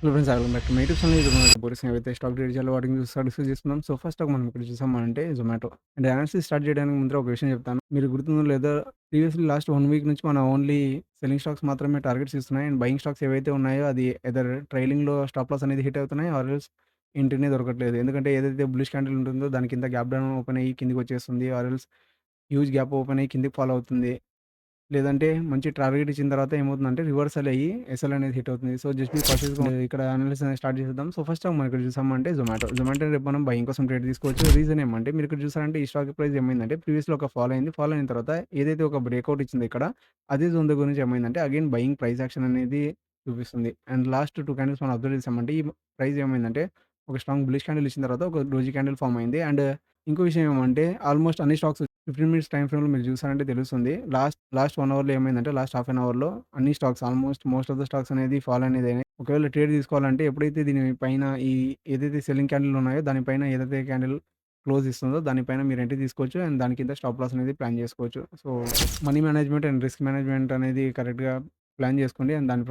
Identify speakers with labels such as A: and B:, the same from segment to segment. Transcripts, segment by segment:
A: Hello friends, welcome back to my YouTube channel. ఇది మన police ఏవైతే స్టాక్ ట్రేడ్ చేయాలో వాటిని డిస్కస్ చేసుకుందాం. సో ఫస్ట్ మనం ఇక్కడ చూసామంటే జొమాటో అండ్ అనాలిసిస్ స్టార్ట్ చేయడానికి ముందర ఒక విషయం చెప్తాను. మీరు గుర్తుందో లేదో, ప్రీవియస్లీ లాస్ట్ 1 వీక్ నుంచి మనం ఓన్లీ సెల్లింగ్ స్టాక్స్ మాత్రమే టార్గెట్స్ ఇస్తున్నాయి. అండ్ బయింగ్ స్టాక్స్ ఏవైతే ఉన్నాయో అది ఎదర్ ట్రైలింగ్‌లో స్టాప్ లాస్ అనేది హిట్ అవుతున్నాయి ఆర్ ఎల్స్ ఎంట్రీనే దొరకట్లేదు. ఎందుకంటే ఏదైతే బుల్లిష్ క్యాండిల్ ఉంటుందో దాని కింద గ్యాప్ డౌన్ ఓపెన్ అయ్యి కిందకి వచ్చేస్తుంది. Or else huge gap open అయ్యి కిందకి ఫాలో అవుతుంది. లేదంటే మంచి టార్గెట్ ఇచ్చిన తర్వాత ఏమవుతుందంటే రివర్సల్ అయ్యి ఎస్ఎల్ అనేది హిట్ అవుతుంది. సో జస్ట్ బీ కాషియస్‌గా ఇక్కడ అనాలిసిస్ అనేది స్టార్ట్ చేసేద్దాం. సో ఫస్ట్ మనం ఇక్కడ చూసామంటే జొమాటో రేపు మనం బయింగ్ కోసం ట్రేడ్ తీసుకోవచ్చు. రీజన్ ఏమంటే మీరు ఇక్కడ చూసారంటే ఈ స్టాక్ ప్రైస్ ఏమైందంటే ప్రీవియస్‌లో ఒక ఫాలో అయింది. ఫాలో అయిన తర్వాత ఏదైతే ఒక బ్రేక్‌ఔట్ ఇచ్చిందో ఇక్కడ అదే జోన్ దగ్గర నుంచి ఏమైందంటే అగైన్ బయింగ్ ప్రైస్ యాక్షన్ అనేది చూపిస్తుంది. అండ్ లాస్ట్ 2 క్యాండిల్స్ మనం అబ్జర్వ్ చేసామంటే ఈ ప్రైస్ ఏమైందంటే ఒక స్ట్రాంగ్ బుల్లిష్ క్యాండిల్ ఇచ్చిన తర్వాత ఒక డోజీ క్యాండిల్ ఫార్మ్ అయింది. అండ్ ఇంకో విషయం ఏమంటే ఆల్మోస్ట్ అన్ని స్టాక్స్ 15 మినిట్స్ టైమ్ ఫ్రేమ్‌లో మీరు చూసారంటే తెలుస్తుంది. లాస్ట్ 1 అవర్‌లో ఏమైందంటే లాస్ట్ హాఫ్ అన్ అవర్‌లో అన్ని stocks almost most of the stocks అనేది ఫాల్ అనేది అయినాయి. ఒకవేళ ట్రేడ్ తీసుకోవాలంటే ఎప్పుడైతే దీని పైన ఏదైతే సెల్లింగ్ క్యాండిల్ ఉన్నాయో దానిపైన ఏదైతే క్యాండిల్ క్లోజ్ ఇస్తుందో దానిపైన మీరు ఎంట్రీ తీసుకోవచ్చు. అండ్ దాని కింద స్టాప్ లాస్ అనేది ప్లాన్ చేసుకోవచ్చు. So money management and risk management అనేది కరెక్ట్‌గా ప్లాన్ చేసుకోండి. అండ్ దాని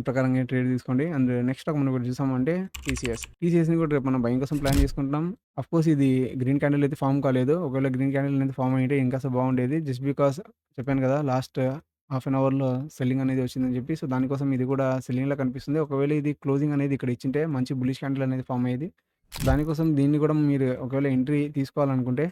A: ప్రకారంగానే ట్రేడ్ తీసుకోండి. అండ్ నెక్స్ట్ స్టాక్ మనం ఇక్కడ చూసామంటే టీసీఎస్‌ని కూడా రేపు మనం బయింగ్ కోసం ప్లాన్ చేసుకుంటున్నాం. అఫ్‌కోర్స్ ఇది గ్రీన్ క్యాండిల్ అయితే ఫార్మ్ కాలేదు. ఒకవేళ గ్రీన్ క్యాండిల్ అనేది ఫార్మ్ అయ్యుంటే ఇంకాస్త బాగుండేది. జస్ట్ బికాస్ చెప్పాను కదా! లాస్ట్ హాఫ్ అన్ అవర్‌లో సెల్లింగ్ అనేది వచ్చిందని చెప్పి. సో దానికోసం ఇది కూడా సెల్లింగ్‌లా కనిపిస్తుంది. ఒకవేళ ఇది క్లోజింగ్ అనేది ఇక్కడ ఇచ్చింటే మంచి బుల్లిష్ క్యాండిల్ అనేది ఫార్మ్ అయ్యేది. దానికోసం దీన్ని కూడా మీరు ఒకవేళ ఎంట్రీ తీసుకోవాలనుకుంటే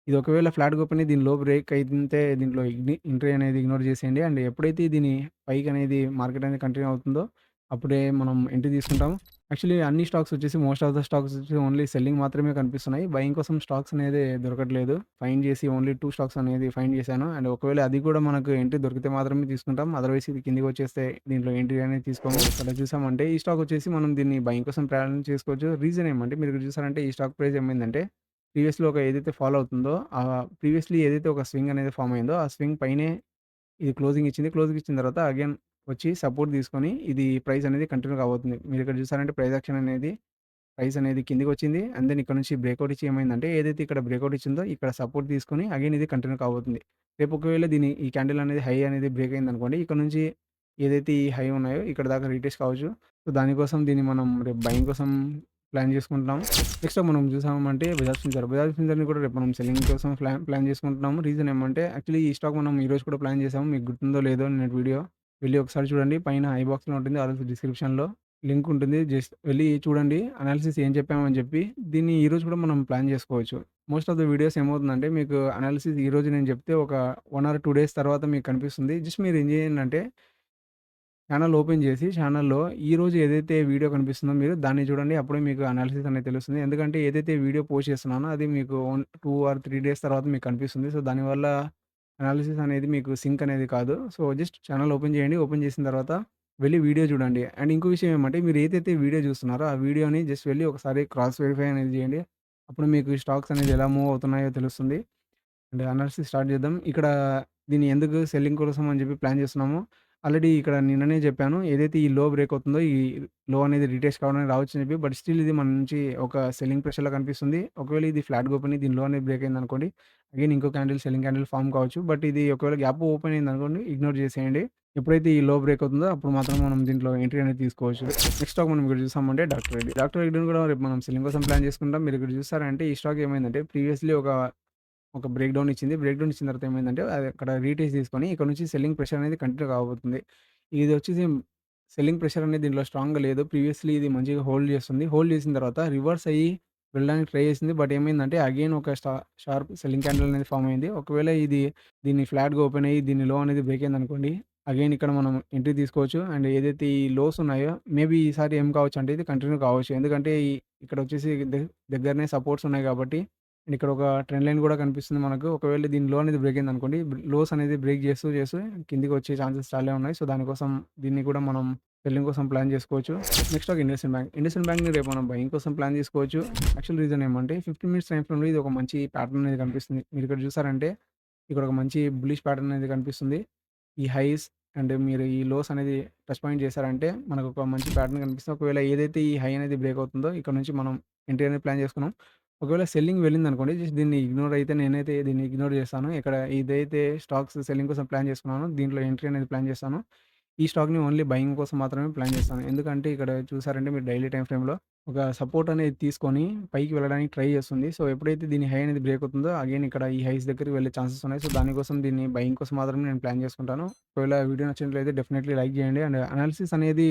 A: ఇది ఒకవేళ ఫ్లాట్‌గా ఓపెన్ అయ్యి దీని లో బ్రేక్ అయితే దీంట్లో ఎంట్రీ అనేది ఇగ్నోర్ చేసేయండి. అండ్ ఎప్పుడైతే దీని పైకి అనేది మార్కెట్ అనేది కంటిన్యూ అవుతుందో అప్పుడే మనం ఎంట్రీ తీసుకుంటాం. యాక్చువల్లీ అన్ని స్టాక్స్ వచ్చేసి మోస్ట్ ఆఫ్ ద స్టాక్స్ వచ్చేసి ఓన్లీ సెల్లింగ్ మాత్రమే కనిపిస్తున్నాయి. బయింగ్ కోసం స్టాక్స్ అనేది దొరకట్లేదు. ఫైండ్ చేసి ఓన్లీ 2 స్టాక్స్ అనేది ఫైండ్ చేశాను. అండ్ ఒకవేళ అది కూడా మనకు ఎంట్రీ దొరికితే మాత్రమే తీసుకుంటాం. అదర్‌వైస్ ఇది కిందకి వచ్చేస్తే దీంట్లో ఎంట్రీ అనేది తీసుకోము. ఇక్కడ చూసామంటే ఈ స్టాక్ వచ్చేసి మనం దీన్ని బయింగ్ కోసం ప్లాన్ చేసుకోవచ్చు. రీజన్ ఏమంటే మీరు ఇక్కడ చూసారంటే ఈ స్టాక్ ప్రైస్ ఏమైందంటే ప్రీవియస్‌లో ఒక ఏదైతే ఫాలో అవుతుందో ప్రీవియస్‌లీ ఏదైతే ఒక స్వింగ్ అనేది ఫార్మ్ అయిందో ఆ స్వింగ్ పైనే ఇది క్లోజింగ్ ఇచ్చింది. క్లోజింగ్ ఇచ్చిన తర్వాత అగైన్ వచ్చి సపోర్ట్ తీసుకొని ఇది ప్రైస్ అనేది కంటిన్యూ కాబోతుంది. మీరు ఇక్కడ చూసారంటే ప్రైస్ అనేది కిందకొచ్చింది. అండ్ దెన్ ఇక్కడ నుంచి బ్రేకౌట్ ఇచ్చి ఏమైందంటే ఏదైతే ఇక్కడ బ్రేకౌట్ ఇచ్చిందో ఇక్కడ సపోర్ట్ తీసుకొని అగైన్ ఇది కంటిన్యూ కాబోతుంది. రేపు ఒకవేళ ఈ క్యాండిల్ అనేది హై అనేది బ్రేక్ అయిందనుకోండి. ఇక్కడ నుంచి ఏదైతే ఈ హై ఉన్నాయో ఇక్కడ దాకా రీటెస్ట్ కావచ్చు. సో దానికోసం దీన్ని మనం రేపు బయింగ్ కోసం ప్లాన్ చేసుకుంటున్నాం. నెక్స్ట్ మనం చూసామంటే బజాజ్ ఫిన్సర్‌ని కూడా రేపు మనం సెల్లింగ్ కోసం ప్లాన్ చేసుకుంటున్నాము. రీజన్ ఏమంటే యాక్చువల్లీ ఈ స్టాక్ మనం ఈరోజు కూడా ప్లాన్ చేసాము. మీకు గుర్తుందో లేదో నిన్నటి వీడియో వెళ్లి ఒకసారి చూడండి. పైన ఐ బాక్స్‌లో ఉంటుంది. ఆర్ డిస్క్రిప్షన్‌లో లింక్ ఉంటుంది. జస్ట్ వెళ్లి చూడండి. అనాలిసిస్ ఏం చెప్పామని చెప్పి దీన్ని ఈరోజు కూడా మనం ప్లాన్ చేసుకోవచ్చు. మోస్ట్ ఆఫ్ ద వీడియోస్ ఏమవుతుందంటే మీకు అనాలిసిస్ ఈరోజు నేను చెప్తే ఒక 1 ఆర్ 2 డేస్ తర్వాత మీకు కనిపిస్తుంది. జస్ట్ మీరు ఏం చేయండంటే ఛానెల్ ఓపెన్ చేసి ఛానెల్‌లో ఈరోజు ఏదైతే వీడియో కనిపిస్తుందో మీరు దాన్ని చూడండి. అప్పుడే మీకు అనాలిసిస్ అనేది తెలుస్తుంది. ఎందుకంటే ఏదైతే వీడియో పోస్ట్ చేస్తున్నానో అది మీకు 2 ఆర్ 3 డేస్ తర్వాత మీకు కనిపిస్తుంది. సో దానివల్ల అనాలిసిస్ అనేది మీకు సింక్ అనేది కాదు. సో జస్ట్ ఛానెల్ ఓపెన్ చేయండి. ఓపెన్ చేసిన తర్వాత వెళ్లి వీడియో చూడండి. అండ్ ఇంకో విషయం ఏమంటే మీరు ఏదైతే వీడియో చూస్తున్నారో ఆ వీడియోని జస్ట్ వెళ్లి ఒకసారి క్రాస్ వెరిఫై అనేది చేయండి. అప్పుడు మీకు స్టాక్స్ అనేది ఎలా మూవ్ అవుతున్నాయో తెలుస్తుంది. అంటే అనాలిసిస్ స్టార్ట్ చేద్దాం. ఇక్కడ దీన్ని ఎందుకు సెల్లింగ్ కోసం అని చెప్పి ప్లాన్ చేస్తున్నామో, ఆల్రెడీ ఇక్కడ నిన్ననే చెప్పాను. ఏదైతే ఈ లో బ్రేక్ అవుతుందో, ఈ లో అనేది రీటెస్ట్ కావడానికి రావచ్చని చెప్పి. బట్ స్టిల్ ఇది మన నుంచి ఒక సెల్లింగ్ ప్రెషర్‌లా కనిపిస్తుంది. ఒకవేళ ఇది ఫ్లాట్‌గా ఓపెన్ అయ్యి దీని లో అనేది బ్రేక్ అయిందనుకోండి, అగైన్ ఇంకో సెల్లింగ్ క్యాండిల్ ఫార్మ్ కావచ్చు. బట్ ఇది ఒకవేళ గ్యాప్ ఓపెన్ అయిందనుకోండి, ఇగ్నోర్ చేసేయండి. ఎప్పుడైతే ఈ లో బ్రేక్ అవుతుందో అప్పుడు మాత్రం మనం దీంట్లో ఎంట్రీ అనేది తీసుకోవచ్చు. నెక్స్ట్ స్టాక్ మనం ఇక్కడ చూసామంటే డాక్టర్ రెడ్డిని కూడా రేపు మనం సెల్లింగ్ కోసం ప్లాన్ చేసుకుంటాం. మీరు ఇక్కడ చూసారంటే ఈ స్టాక్ ఏమైందంటే ప్రీవియస్‌లీ ఒక బ్రేక్ డౌన్ ఇచ్చింది. బ్రేక్ డౌన్ ఇచ్చిన తర్వాత ఏమైందంటే అది అక్కడ రీటెస్ట్ తీసుకొని ఇక్కడ నుంచి సెల్లింగ్ ప్రెషర్ అనేది కంటిన్యూ కాబోతుంది. ఇది వచ్చేసి సెల్లింగ్ ప్రెషర్ అనేది దీంట్లో స్ట్రాంగ్‌గా లేదు. ప్రీవియస్‌లీ ఇది మంచిగా హోల్డ్ చేస్తుంది. హోల్డ్ చేసిన తర్వాత రివర్స్ అయ్యి వెళ్ళడానికి ట్రై చేసింది. బట్ ఏమైందంటే అగైన్ ఒక షార్ప్ సెల్లింగ్ క్యాండిల్ అనేది ఫార్మ్ అయింది. ఒకవేళ దీన్ని ఫ్లాట్‌గా ఓపెన్ అయ్యి దీని లో అనేది బ్రేక్ అయిందనుకోండి, అగైన్ ఇక్కడ మనం ఎంట్రీ తీసుకోవచ్చు. అండ్ ఏదైతే ఈ లోస్ ఉన్నాయో మేబీ ఈసారి ఏం కావచ్చు అంటే ఇది కంటిన్యూ కావచ్చు. ఎందుకంటే ఇక్కడ వచ్చేసి దగ్గరనే సపోర్ట్స్ ఉన్నాయి కాబట్టి అండ్ ఇక్కడ ఒక ట్రెండ్ లైన్ కూడా కనిపిస్తుంది మనకు. ఒకవేళ దీని లో అనేది బ్రేక్ అయిందనుకోండి, లోస్ అనేది బ్రేక్ చేస్తూ కిందకి వచ్చే ఛాన్సెస్ చాలానే ఉన్నాయి. సో దానికోసం దీన్ని కూడా మనం సెల్లింగ్ కోసం ప్లాన్ చేసుకోవచ్చు. నెక్స్ట్ ఒక ఇండస్ఇండ్ బ్యాంక్‌ని రేపు మనం బయింగ్ కోసం ప్లాన్ చేసుకోవచ్చు. యాక్చువల్ రీజన్ ఏమంటే 15 మినిట్స్ టైమ్ ఫ్రేమ్‌లో ఇది ఒక మంచి ప్యాటర్న్ అనేది కనిపిస్తుంది. మీరు ఇక్కడ చూసారంటే ఇక్కడ ఒక మంచి బుల్లిష్ ప్యాటర్న్ అనేది కనిపిస్తుంది. ఈ హైస్ అండ్ మీరు ఈ లోస్ అనేది టచ్ పాయింట్ చేశారంటే మనకు ఒక మంచి ప్యాటర్న్ కనిపిస్తుంది. ఒకవేళ ఏదైతే ఈ హై అనేది బ్రేక్ అవుతుందో ఇక్కడ నుంచి మనం ఎంట్రీ అనేది ప్లాన్ చేసుకున్నాం. ఒకవేళ సెల్లింగ్ వెళ్ళిందనుకోండి, జస్ట్ దీన్ని ఇగ్నోర్ అయితే నేనైతే దీన్ని ఇగ్నోర్ చేస్తాను. ఇక్కడ ఇదైతే స్టాక్స్ సెల్లింగ్ కోసం ప్లాన్ చేసుకున్నానో దీంట్లో ఎంట్రీ అనేది ప్లాన్ చేస్తాను. ఈ స్టాక్‌ని ఓన్లీ బయింగ్ కోసం మాత్రమే ప్లాన్ చేస్తాను. ఎందుకంటే ఇక్కడ చూసారంటే మీరు డైలీ టైమ్ ఫ్రేమ్‌లో ఒక సపోర్ట్ అనేది తీసుకొని పైకి వెళ్ళడానికి ట్రై చేస్తుంది. సో, ఎప్పుడైతే దీని హై అనేది బ్రేక్ అవుతుందో అగైన్ ఇక్కడ ఈ హైస్ దగ్గరికి వెళ్ళే ఛాన్సెస్ ఉన్నాయి. సో, దానికోసం దీన్ని బయింగ్ కోసం మాత్రమే నేను ప్లాన్ చేసుకుంటాను. ఒకవేళ వీడియో నచ్చినట్లయితే డెఫినైట్‌లీ లైక్ చేయండి. అండ్ అనాలిసిస్ అనేది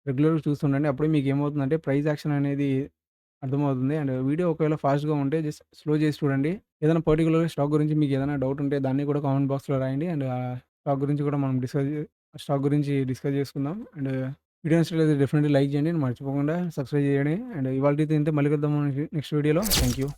A: రెగ్యులర్‌గా చూస్తుండండి. అప్పుడే మీకేమవుతుందంటే ప్రైస్ యాక్షన్ అనేది అర్థమవుతుంది. అండ్ వీడియో ఒకవేళ ఫాస్ట్‌గా ఉంటే జస్ట్ స్లో చేసి చూడండి. ఏదైనా పర్టిక్యులర్‌గా స్టాక్ గురించి మీకేదైనా డౌట్ ఉంటే దాన్ని కూడా కామెంట్ బాక్స్‌లో రాయండి. అండ్ స్టాక్ గురించి కూడా మనం స్టాక్ గురించి డిస్కస్ చేసుకుందాం. అండ్ వీడియో నచ్చినట్లయితే డెఫినెట్‌లీ లైక్ చేయండి. మర్చిపోకుండా సబ్స్క్రైబ్ చేయండి. అండ్ ఇవాల్టితో ఇంతే, మళ్ళీ కలుద్దాం నెక్స్ట్ వీడియోలో. Thank you.